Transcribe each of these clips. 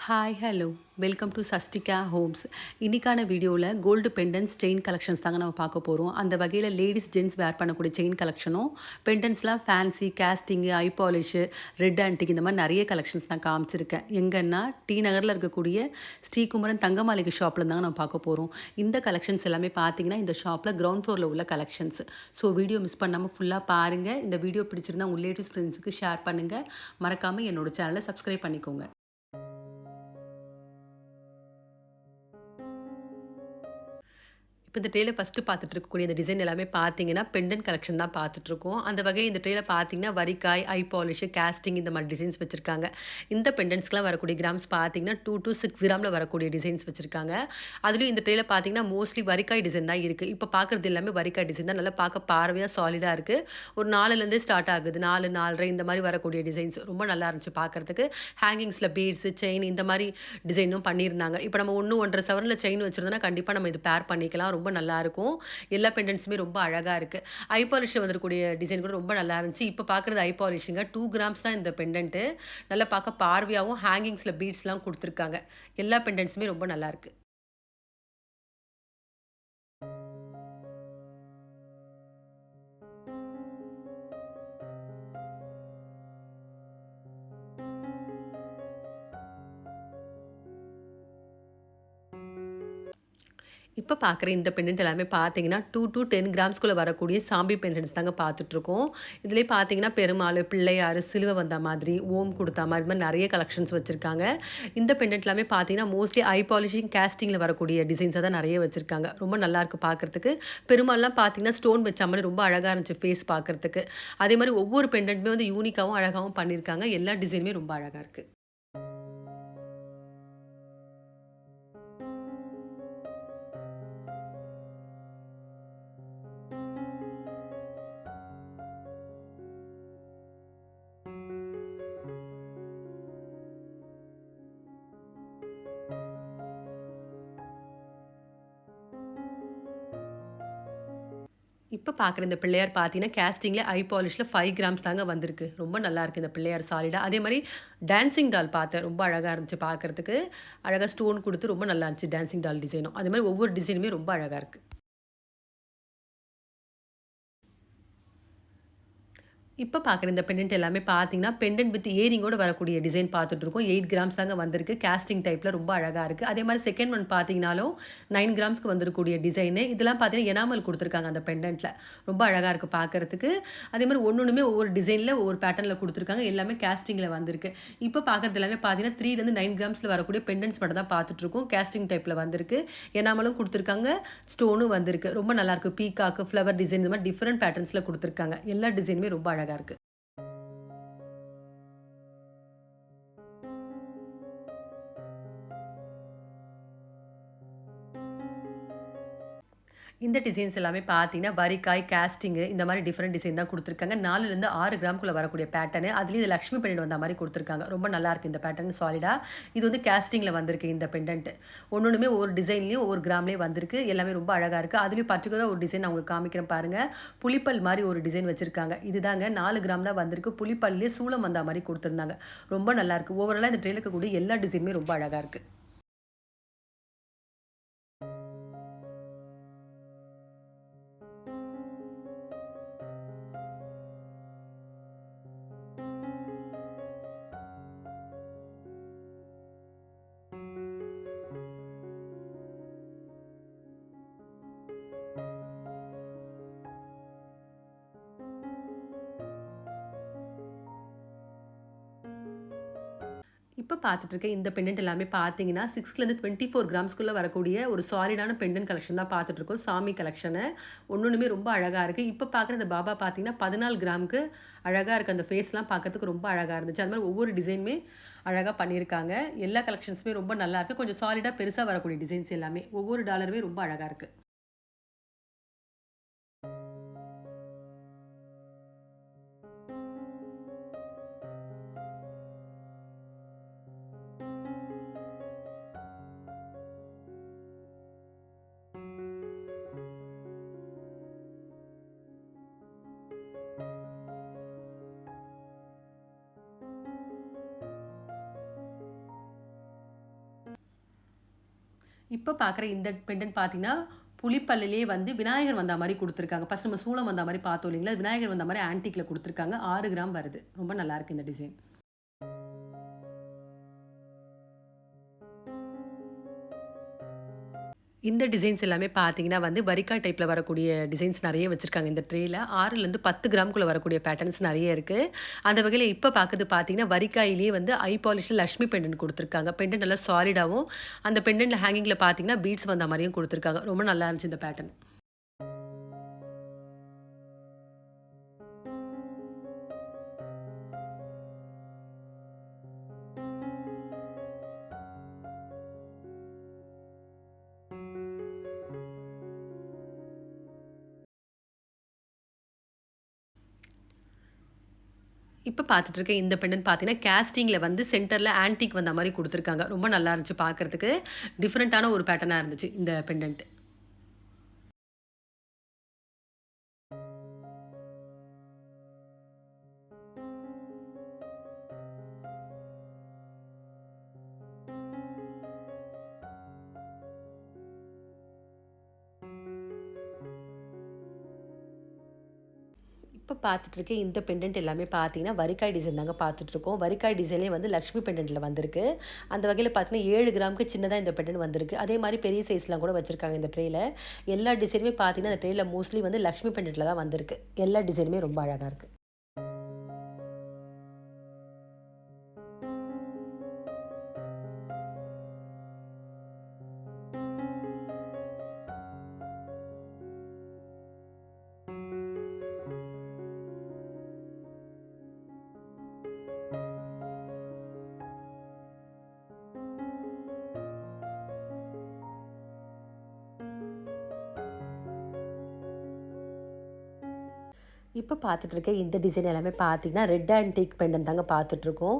Hi hello welcome to சஸ்டிகா homes. இன்றைக்கான வீடியோவில் கோல்டு பெண்டன்ஸ் செயின் கலெக்ஷன்ஸ் தாங்க நம்ம பார்க்க போகிறோம். அந்த வகையில் லேடிஸ் ஜென்ஸ் வேர் பண்ணக்கூடிய செயின் கலெக்ஷனும் பெண்டன்ஸ்லாம் ஃபேன்சி கேஸ்டிங்கு ஐ பாலிஷு ரெட் ஆன்டிக் இந்த மாதிரி நிறைய கலெக்ஷன்ஸ் நான் காமிச்சிருக்கேன். எங்கன்னா டி நகரில் இருக்கக்கூடிய ஸ்ரீகுமரன் தங்கமாளிகை ஷாப்பில் தாங்க நம்ம பார்க்க போகிறோம். இந்த கலெக்ஷன்ஸ் எல்லாமே பார்த்தீங்கன்னா இந்த ஷாப்பில் கிரவுண்ட் ஃப்ளோரில் உள்ள கலெக்ஷன்ஸ். ஸோ வீடியோ மிஸ் பண்ணாமல் ஃபுல்லாக பாருங்கள். இந்த வீடியோ பிடிச்சிருந்தா உங்கள் ரிலேட்டிவ்ஸ் ஃப்ரெண்ட்ஸுக்கு ஷேர் பண்ணுங்கள். மறக்காமல் என்னோட சேனலை சப்ஸ்கிரைப் பண்ணிக்கோங்க. இப்போ இந்த ட்ரேல ஃபஸ்ட்டு பார்த்துட்டு இருக்கக்கூடிய இந்த டிசைன் எல்லாமே பார்த்தீங்கன்னா பெண்டன்ட் கலெக்ஷன் தான் பார்த்துட்ருக்கோம். அந்த வகையில் இந்த ட்ரேல பார்த்தீங்கன்னா வரிக்காய், ஐ பாலிஷு, கேஸ்டிங் இந்த மாதிரி டிசைன்ஸ் வச்சுருக்காங்க. இந்த பெண்டன்ட்ஸ்க்குலாம் வரக்கூடிய கிராம்ஸ் பார்த்தீங்கன்னா 2 to 6 கிராமில் வரக்கூடிய டிசைன்ஸ் வச்சுருக்காங்க. அதுலேயும் இந்த ட்ரேல பார்த்தீங்கன்னா மோஸ்ட்லி வரிக்காய் டிசைன் தான் இருக்குது. இப்போ பார்க்குறது எல்லாமே வரிக்காய் டிசைன் தான். நல்லா பார்க்க பார்வையாக சாலிடாக இருக்குது. ஒரு 4லேருந்தே ஸ்டார்ட் ஆகுது. 4, 4.5 இந்த மாதிரி வரக்கூடிய டிசைன்ஸ் ரொம்ப நல்லா இருந்துச்சு பார்க்குறதுக்கு. ஹேங்கிங்ஸில் பீட்ஸு, செயின் இந்த மாதிரி டிசைனும் பண்ணியிருந்தாங்க. இப்போ நம்ம 1, 1.5 சவரனில் செயின் வச்சுருந்தோம்னா கண்டிப்பாக நம்ம இது பேர் பண்ணிக்கலாம். ரொம்ப நல்லாயிருக்கும். எல்லா பெண்டன்ட்ஸுமே ரொம்ப அழகா இருக்கு. ஐ பாலிஷ்ல வந்திருக்கக்கூடிய டிசைன் கூட ரொம்ப நல்லா இருந்துச்சு. இப்ப பார்க்குறது ஐ பாலிஷுங்க. 2 கிராம்ஸ் தான் இந்த பெண்டன்ட்டு. நல்லா பார்க்க பார்வையாவும் ஹேங்கிங்ஸ்ல பீட்ஸ்லாம் குடுத்துருக்காங்க. எல்லா பெண்டன்ட்ஸுமே ரொம்ப நல்லாயிருக்கு. இப்ப பார்க்குற இந்த பெண்டன்ட் எல்லாமே பார்த்தீங்கன்னா, 2 to 10 கிராம்ஸ்குள்ள வரக்கூடிய சாம்பி பெண்டன்ட்ஸ் தாங்க பார்த்துட்ருக்கோம். இதிலேயே பார்த்தீங்கன்னா, பெருமாள், பிள்ளையார், சிலுவை வந்த மாதிரி, ஓம் குடுத்தா மாதிரி, இது மாரி நெறைய கலெக்ஷன்ஸ் வச்சிருக்காங்க. இந்த பெண்டன்ட் எல்லாமே பார்த்தீங்கன்னா, மோஸ்ட்லி ஐ பாலிஷிங், கேஸ்டிங்கில வரக்கூடிய டிசைன்ஸா தான் நெறைய வச்சிருக்காங்க. ரொம்ப நல்லாயிருக்கு பார்க்கறதுக்கு. பெருமாள்லாம் பார்த்தீங்கன்னா, ஸ்டோன் வச்ச மாரி ரொம்ப அழகா இருந்துச்சு ஃபேஸ் பார்க்கறதுக்கு. அதே மாரி ஒவ்வொரு பெண்டன்ட்டுமே வந்து யூனிக்காவும், அழகாவும் பண்ணியிருக்காங்க. எல்லா டிசைனுமே ரொம்ப அழகா இருக்கு. இப்ப பார்க்குற இந்த பிள்ளையார் பார்த்தீங்கன்னா, கேஸ்டிங்ல ஐ பாலிஷ்ல 5 கிராம்ஸ் தாங்க வந்திருக்கு. ரொம்ப நல்லாயிருக்கு இந்த பிள்ளையார் சாலிடா. அதே மாரி டான்சிங் டால் பார்த்தேன். ரொம்ப அழகா இருந்துச்சு பார்க்கறதுக்கு. அழகா ஸ்டோன் குடுத்து ரொம்ப நல்லா இருந்துச்சு டான்சிங் டால் டிசைனும். அதே மாரி ஒவ்வொரு டிசைனுமே ரொம்ப அழகா இருக்கு. இப்ப பார்க்குற இந்த பெண்டன்ட் எல்லாமே பார்த்தீங்கன்னா, பெண்டன்ட் வித் இயரிங்கோட வரக்கூடிய டிசைன் பார்த்துட்டுருக்கோம். 8 கிராம்ஸ் தாங்க வந்திருக்கு. கேஸ்டிங் டைப்ல ரொம்ப அழகா இருக்கு. அதே மாரி செகண்ட் ஒன் பார்த்தீங்கனாலும் 9 கிராம்ஸ்க்கு வந்திருக்கக்கூடிய டிசைனு. இதெல்லாம் பார்த்தீங்கன்னா, எனாமல் குடுத்துருக்காங்க அந்த பெண்டன்ட்ல. ரொம்ப அழகா இருக்கு பார்க்கறதுக்கு. அதே மாரி ஒண்ணுமே ஒவ்வொரு டிசைன்ல ஒவ்வொரு பேட்டர்ன்ல குடுத்துருக்காங்க. எல்லாமே கேஸ்டிங்ல வந்திருக்கு. இப்ப பார்க்குறது எல்லாமே பார்த்தீங்கன்னா, 3லேருந்து 9 கிராம்ஸ்ல வரக்கூடிய பெண்டன்ட்ஸ் மட்டும் தான் பார்த்துட்டுருக்கோம். கேஸ்டிங் டைப்ல வந்திருக்கு. எனாமலும் குடுத்துருக்காங்க. ஸ்டோனும் வந்திருக்கு. ரொம்ப நல்லாயிருக்கு. பீகாக்கு, ஃப்ளவர் டிசைன் இந்த மாரி டிஃபரெண்ட் பேட்டர்ன்ஸ்ல குடுத்துருக்காங்க. எல்லா டிசைனுமே ரொம்ப அழகா இருக்கு. இந்த டிசைன்ஸ் எல்லாமே பார்த்தீங்கன்னா, வரிக்காய், காஸ்டிங்கு இந்த மாரி டிஃபரெண்ட் டிசைன் தான் குடுத்துருக்காங்க. 4லேருந்து 6 கிராம்க்குள்ள வரக்கூடிய பேட்டர்னு. அதுலயும் இது லக்ஷ்மி பெண்டன்ட் வந்த மாரி குடுத்துருக்காங்க. ரொம்ப நல்லாயிருக்கு இந்த பேட்டர்ன் சாலிடா. இது வந்து காஸ்டிங்ல வந்திருக்கு இந்த பெண்டன்ட். ஒண்ணுமே ஒவ்வொரு டிசைன்லயும் ஒவ்வொரு கிராம்லயும் வந்திருக்கு. எல்லாமே ரொம்ப அழகா இருக்கு. அதுலயும் பர்ட்டிகுலரா ஒரு டிசைன் நான் உங்களுக்கு காமிக்கிறேன் பாருங்க. புலிப்பல் மாரி ஒரு டிசைன் வச்சிருக்காங்க. இதுதாங்க 4 கிராம் தான் வந்திருக்கு. புலிப்பல்லே சூலம் வந்தா மாரி குடுத்துருந்தாங்க. ரொம்ப நல்லாயிருக்கு. ஓவராலா இந்த ட்ரேல இருக்கக்கூடிய எல்லா டிசைனுமே ரொம்ப அழகா இருக்கு. இப்ப பார்த்துட்டு இருக்க இந்த பெண்டன்ட் எல்லாமே பார்த்தீங்கன்னா, 6லேருந்து 24 கிராம்ஸ்க்குள்ள வரக்கூடிய ஒரு சாலிடான பெண்டன்ட் கலெக்ஷன் தான் பார்த்துட்டு இருக்கோம். சாமி கலெக்ஷனு. ஒண்ணொண்ணுமே ரொம்ப அழகா இருக்கு. இப்ப பார்க்குற இந்த பாபா பார்த்தீங்கன்னா, 14 கிராமுக்கு அழகா இருக்கு. அந்த ஃபேஸ்லாம் பார்க்கறதுக்கு ரொம்ப அழகா இருந்துச்சு. அது மாரி ஒவ்வொரு டிசைனுமே அழகா பண்ணியிருக்காங்க. எல்லா கலெக்ஷன்ஸுமே ரொம்ப நல்லா இருக்கு. கொஞ்சம் சாலிடா பெருசா வரக்கூடிய டிசைன்ஸ் எல்லாமே. ஒவ்வொரு டாலருமே ரொம்ப அழகா இருக்கு. இப்ப பார்க்குற இந்த பெண்டன்ட் பார்த்தீங்கன்னா, புலிப்பல்லிலேயே வந்து விநாயகர் வந்தா மாரி குடுத்துருக்காங்க. ஃபர்ஸ்ட் நம்ம சூலம் வந்தா மாரி பார்த்தோம் இல்லைங்களா? விநாயகர் வந்தா மாரி ஆன்டிக்ல குடுத்துருக்காங்க. 6 கிராம் வருது. ரொம்ப நல்லாருக்கு இந்த டிசைன். இந்த டிசைன்ஸ் எல்லாமே பார்த்தீங்கன்னா வந்து வரிக்கா டைப்ல வரக்கூடிய டிசைன்ஸ் நெறைய வச்சிருக்காங்க இந்த ட்ரேல. 6லேருந்து 10 கிராம்க்குள்ள வரக்கூடிய பேட்டர்ன்ஸ் நெறைய இருக்கு. அந்த வகையில இப்ப பார்க்குறது பார்த்தீங்கன்னா, வரிக்காயிலேயே வந்து ஐ பாலிஷ்ல லட்சுமி பெண்டன்ட் குடுத்துருக்காங்க. பெண்டன்ட் நல்லா சாலிடாவும், அந்த பெண்டன்ட்ல ஹேங்கிங்ல பார்த்தீங்கன்னா, பீட்ஸ் வந்த மாரியும் குடுத்துருக்காங்க. ரொம்ப நல்லா இருந்துச்சு இந்த பேட்டர்ன். இப்ப பார்த்துட்டு இருக்க இந்த பெண்டன்ட் பார்த்தீங்கன்னா, கேஸ்டிங்ல வந்து சென்டர்ல ஆன்டிக் வந்த மாரி குடுத்துருக்காங்க. ரொம்ப நல்லா இருந்துச்சு பார்க்கறதுக்கு. டிஃபரண்டான ஒரு பேட்டர்னா இருந்துச்சு இந்த பெண்டன்ட். இப்ப பார்த்துட்டு இருக்க இந்த பெண்டன்ட் எல்லாமே பார்த்தீங்கன்னா, வரிக்காய் டிசைன் தாங்க பார்த்துட்டுருக்கோம். வரிக்காய் டிசைன்லேயே வந்து லக்ஷ்மி பெண்டன்ட்ல வந்திருக்கு. அந்த வகையில பார்த்தீங்கன்னா, 7 கிராமுக்கு சின்னதா இந்த பெண்டன்ட் வந்திருக்கு. அதே மாரி பெரிய சைஸ்லாம் கூட வச்சிருக்காங்க இந்த ட்ரேல. எல்லா டிசைனுமே பார்த்தீங்கன்னா, அந்த ட்ரேல மோஸ்ட்லி வந்து லக்ஷ்மி பெண்டன்ட்ல தான் வந்திருக்கு. எல்லா டிசைனுமே ரொம்ப அழகா இருக்கு. இப்ப பார்த்துட்டு இருக்க இந்த டிசைன் எல்லாமே பார்த்தீங்கன்னா, ரெட் ஆன்டிக் பெண்டன்ட் தாங்க பார்த்துட்டுருக்கோம்.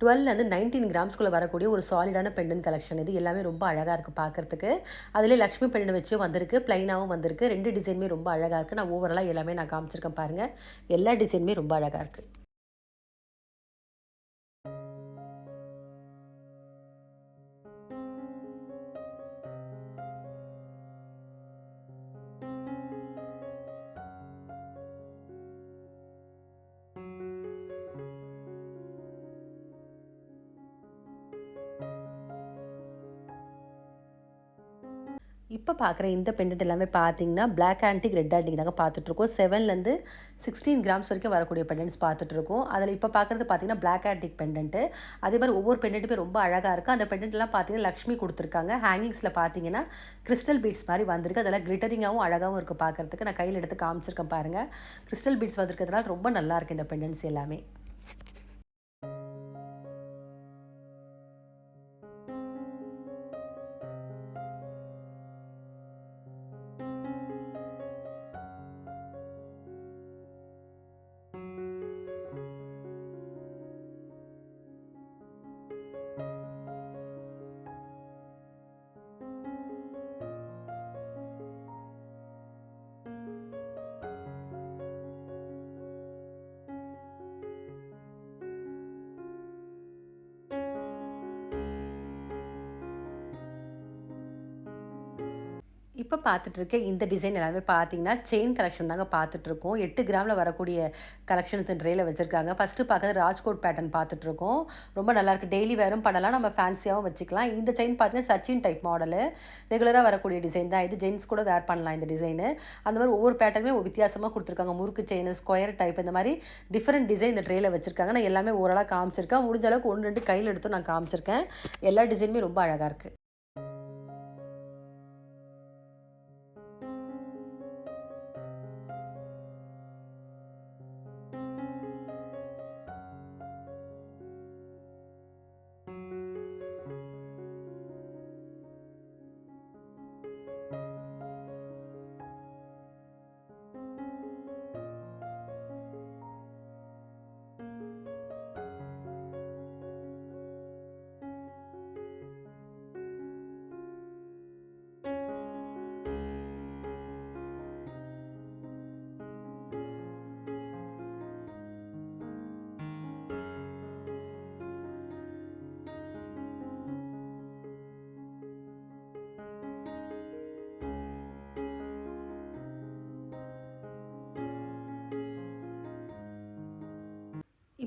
12லருந்து 19 கிராம்ஸ்குள்ள வரக்கூடிய ஒரு சாலிடான பெண்டன்ட் கலெக்ஷன் இது. எல்லாமே ரொம்ப அழகா இருக்கு பார்க்கறதுக்கு. அதிலேயே லக்ஷ்மி பெண்டன்ட் வச்சும் வந்திருக்கு, பிளைனாவும் வந்திருக்கு. 2 டிசைனுமே ரொம்ப அழகா இருக்கு. நான் ஓவராலா எல்லாமே நான் காமிச்சிருக்கேன் பாருங்க. எல்லா டிசைனுமே ரொம்ப அழகா இருக்கு. இப்ப பார்க்குற இந்த பெண்டன்ட் எல்லாமே பார்த்தீங்கன்னா, பிளாக் ஆன்டிக், ரெட் ஆன்டிக் தாங்க பார்த்துட்டுருக்கோம். 7லேருந்து 16 கிராம்ஸ் வரைக்கும் வரக்கூடிய பெண்டன்ட்ஸ் பார்த்துட்டுருக்கோம். அதில இப்ப பார்க்குறது பார்த்தீங்கன்னா, பிளாக் ஆன்டிக் பெண்டன்ட்டு. அதே மாரி ஒவ்வொரு பெண்டன்ட்டுமே ரொம்ப அழகா இருக்கு. அந்த பெண்டன்ட்லாம் பார்த்தீங்கன்னா, லக்ஷ்மி குடுத்துருக்காங்க. ஹேங்கிங்ஸ்ல பார்த்தீங்கன்னா, கிறிஸ்டல் பீட்ஸ் மாரி வந்திருக்கு. அதெல்லாம் கிளிட்டரிங்காவும் அழகாவும் இருக்கு பார்க்கறதுக்கு. நான் கையில எடுத்து காமிச்சிருக்கேன் பாருங்க. கிறிஸ்டல் பீட்ஸ் வந்திருக்கிறதுனால ரொம்ப நல்லாயிருக்கு இந்த பெண்டன்ட்ஸ் எல்லாமே. இப்ப பார்த்துட்டு இருக்க இந்த டிசைன் எல்லாமே பார்த்தீங்கன்னா, செயின் கலெக்ஷன் தாங்க பார்த்துட்டுருக்கோம். 8 கிராம்ல வரக்கூடிய கலெக்ஷன்ஸ் இந்த ட்ரேல வச்சிருக்காங்க. ஃபர்ஸ்ட்டு பார்க்கறது ராஜ்கோட் பேட்டர்ன் பார்த்துட்டுருக்கோம். ரொம்ப நல்லாயிருக்கு. டெய்லி வேரும் பண்ணலாம். நம்ம ஃபேன்சியாவும் வச்சுக்கலாம். இந்த செயின் பார்த்தீங்கன்னா, சச்சின் டைப் மாடலு. ரெகுலரா வரக்கூடிய டிசைன் தான் இது. ஜென்ட்ஸ் கூட வேர் பண்ணலாம் இந்த டிசைனு. அந்த மாரி ஒவ்வொரு பேட்டர்னுமே ஒரு வித்தியாசமா குடுத்துருக்காங்க. முறுக்கு செயினு, ஸ்கொயர் டைப் இந்த மாரி டிஃபரெண்ட் டிசைன் இந்த ட்ரேல வச்சிருக்காங்க. நான் எல்லாமே ஓரளா காமிச்சிருக்கேன். முடிஞ்ச அளவுக்கு 1, 2 கையில எடுத்தும் நான் காமிச்சிருக்கேன். எல்லா டிசைனுமே ரொம்ப அழகா இருக்கு.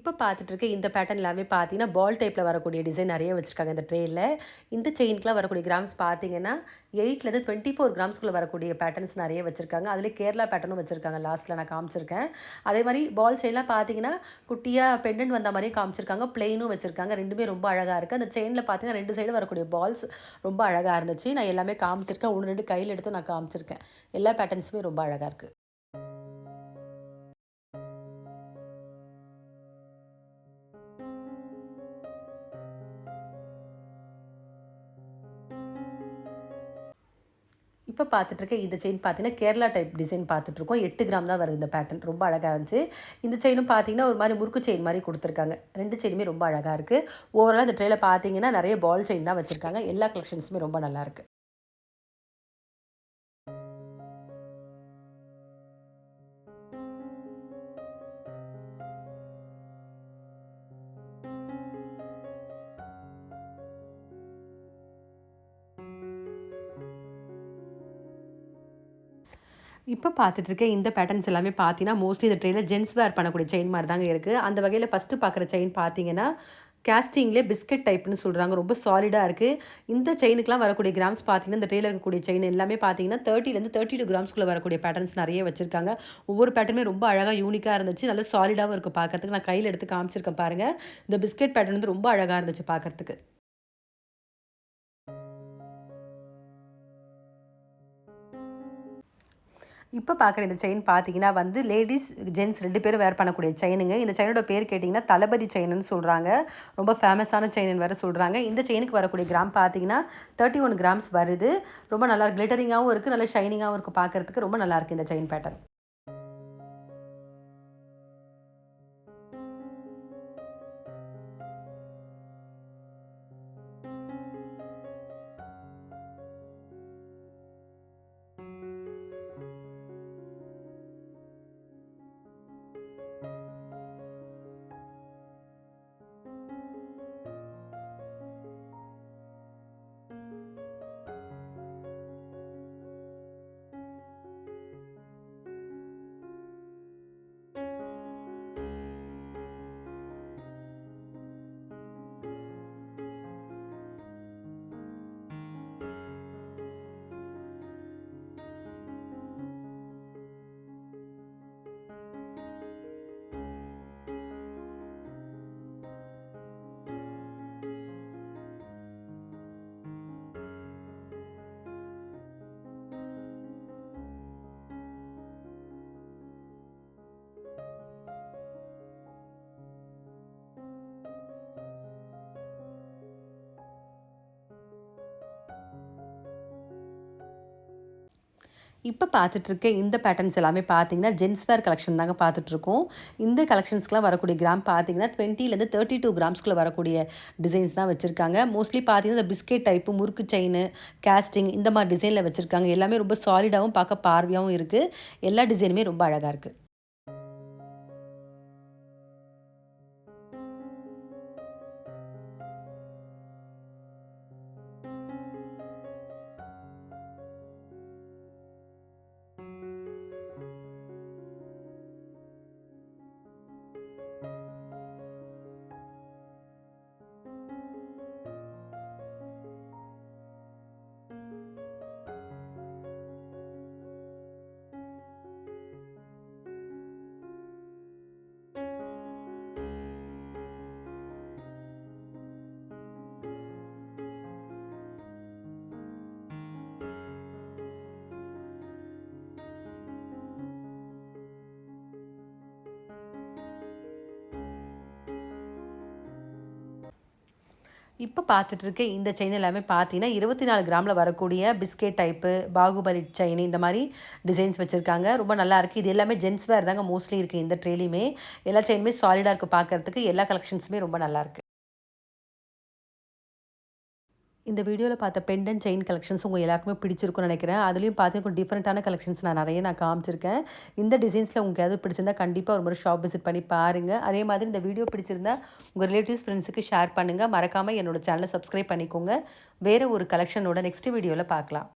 இப்ப பார்த்துட்டு இருக்க இந்த பேட்டர்ன் எல்லாமே பார்த்தீங்கன்னா, பால் டைப்ல வரக்கூடிய டிசைன் நெறைய வச்சிருக்காங்க இந்த ட்ரேல. இந்த செயினுக்குலாம் வரக்கூடிய கிராம்ஸ் பார்த்தீங்கன்னா, 8லருந்து 24 கிராம்ஸ்குள்ள வரக்கூடிய பேட்டர்ன்ஸ் நெறைய வச்சிருக்காங்க. அதிலே கேரளா பேட்டர்னும் வச்சிருக்காங்க. லாஸ்ட்ல நான் காமிச்சிருக்கேன். அதே மாரி பால் செயின்லாம் பார்த்தீங்கன்னா, குட்டியா பெண்டன்ட் வந்த மாரியே காமிச்சிருக்காங்க. பிளெயினும் வச்சிருக்காங்க. 2மே ரொம்ப அழகா இருக்கு. அந்த செயின்ல பார்த்தீங்கன்னா, 2 சைடும் வரக்கூடிய பால்ஸ் ரொம்ப அழகா இருந்துச்சு. நான் எல்லாமே காமிச்சிருக்கேன். 1, 2 கையில எடுத்தும் நான் காமிச்சிருக்கேன். எல்லா பேட்டர்ன்ஸுமே ரொம்ப அழகா இருக்கு. இப்ப பார்த்துட்டுருக்க இந்த செயின் பார்த்தீங்கன்னா, கேரளா டைப் டிசைன் பார்த்துட்டுருக்கோம். 8 கிராம் தான் வருது இந்த பேட்டர்ன். ரொம்ப அழகா இருந்துச்சு. இந்த செயினும் பார்த்தீங்கன்னா, ஒரு மாரி முறுக்கு செயின் மாரி குடுத்துருக்காங்க. 2 செயினுமே ரொம்ப அழகா இருக்கு. ஓவராலா இந்த ட்ரேல பார்த்தீங்கன்னா, நெறைய பால் செயின் தான் வச்சிருக்காங்க. எல்லா கலெக்ஷன்ஸுமே ரொம்ப நல்லாருக்கு. இப்ப பார்த்துட்டுருக்க இந்த பேட்டர்ன்ஸ் எல்லாமே பார்த்தீங்கன்னா, மோஸ்ட்லி இந்த ட்ரெயில ஜென்ஸ் வேர் பண்ணக்கூடிய செயின் மாரி தாங்க இருக்கு. அந்த வகையில ஃபர்ஸ்ட்டு பார்க்குற செயின் பார்த்தீங்கன்னா, கேஸ்டிங்லே பிஸ்கட் டைப்ன்னு சொல்றாங்க. ரொம்ப சாலிடா இருக்கு. இந்த செயினுக்குலாம் வரக்கூடிய கிராம்ஸ் பார்த்தீங்கன்னா, இந்த ட்ரேல இருக்கக்கூடிய செயின் எல்லாமே பார்த்தீங்கன்னா, 30லேருந்து 32 கிராம்ஸ்குள்ள வரக்கூடிய பேட்டர்ன்ஸ் நெறைய வச்சிருக்காங்க. ஒவ்வொரு பேட்டர்னுமே ரொம்ப அழகா யூனிக்கா இருந்துச்சு. நல்ல சாலிடாவும் இருக்கு பார்க்கறதுக்கு. நான் கையில எடுத்து காமிச்சிருக்கேன் பாருங்க. இந்த பிஸ்கட் பேட்டர்ன் வந்து ரொம்ப அழகா இருந்துச்சு பார்க்கறதுக்கு. இப்ப பார்க்குற இந்த செயின் பார்த்தீங்கன்னா வந்து லேடீஸ், ஜென்ட்ஸ் 2 பேரும் வேர் பண்ணக்கூடிய செயினுங்க. இந்த செயினோட பேர் கேட்டிங்கன்னா, தளபதி செயினுன்னு சொல்றாங்க. ரொம்ப ஃபேமஸான செயினுன்னு வேற சொல்றாங்க. இந்த செயினுக்கு வரக்கூடிய கிராம் பார்த்தீங்கன்னா, 31 கிராம்ஸ் வருது. ரொம்ப நல்லா கிளிட்டரிங்காவும் இருக்கு. நல்லா ஷைனிங்காவும் இருக்கு பார்க்கறதுக்கு. ரொம்ப நல்லாயிருக்கு இந்த செயின் பேட்டர்ன். இப்ப பார்த்துட்டுருக்க இந்த பேட்டர்ன்ஸ் எல்லாமே பார்த்தீங்கன்னா, ஜென்ஸ் வேர் கலெக்ஷன் தாங்க பார்த்துட்டுருக்கோம். இந்த கலெக்ஷன்ஸ்க்குலாம் வரக்கூடிய கிராம் பார்த்தீங்கன்னா, 20லேருந்து 32 கிராம்ஸ்குள்ள வரக்கூடிய டிசைன்ஸ் தான் வச்சிருக்காங்க. மோஸ்ட்லி பார்த்தீங்கன்னா, இந்த பிஸ்கெட் டைப்பு, முறுக்கு செயினு, கேஸ்டிங் இந்த மாரி டிசைன்ல வச்சிருக்காங்க. எல்லாமே ரொம்ப சாலிடாவும் பார்க்க பார்வையாவும் இருக்கு. எல்லா டிசைனுமே ரொம்ப அழகா இருக்கு. இப்ப பார்த்துட்டுருக்க இந்த செயின் எல்லாமே பார்த்தீங்கன்னா, 24 கிராம்ல வரக்கூடிய பிஸ்கெட் டைப்பு, பாகுபலி செயின் இந்த மாரி டிசைன்ஸ் வச்சிருக்காங்க. ரொம்ப நல்லாயிருக்கு. இது எல்லாமே ஜென்ஸ் வேர் தாங்க மோஸ்ட்லி இருக்கு இந்த ட்ரேலயுமே. எல்லா செயினுமே சாலிடா இருக்கு பார்க்கறதுக்கு. எல்லா கலெக்ஷன்ஸுமே ரொம்ப நல்லாயிருக்கு. இந்த வீடியோல பார்த்த பெண்டன்ட் செயின் கலெக்ஷன்ஸ் உங்க எல்லாருக்குமே பிடிச்சிருக்கும்னு நினைக்கிறேன். அதுலயும் பார்த்தீங்கன்னா, டிஃபரெண்ட்டான கலெக்ஷன்ஸ் நான் காமிச்சிருக்கேன். இந்த டிசைன்ஸ்ல உங்களுக்கு எதாவது பிடிச்சிருந்தா கண்டிப்பா ஒரு முறை ஷாப் விசிட் பண்ணி பாருங்க. அதே மாதிரி இந்த வீடியோ பிடிச்சிருந்தா உங்க ரிலேட்டிவ்ஸ், ஃப்ரெண்ட்ஸுக்கு ஷேர் பண்ணுங்க. மறக்காம என்னோட சேனல சப்ஸ்கிரைப் பண்ணிக்கோங்க. வேற ஒரு கலெக்ஷனோட நெக்ஸ்ட் வீடியோல பார்க்கலாம்.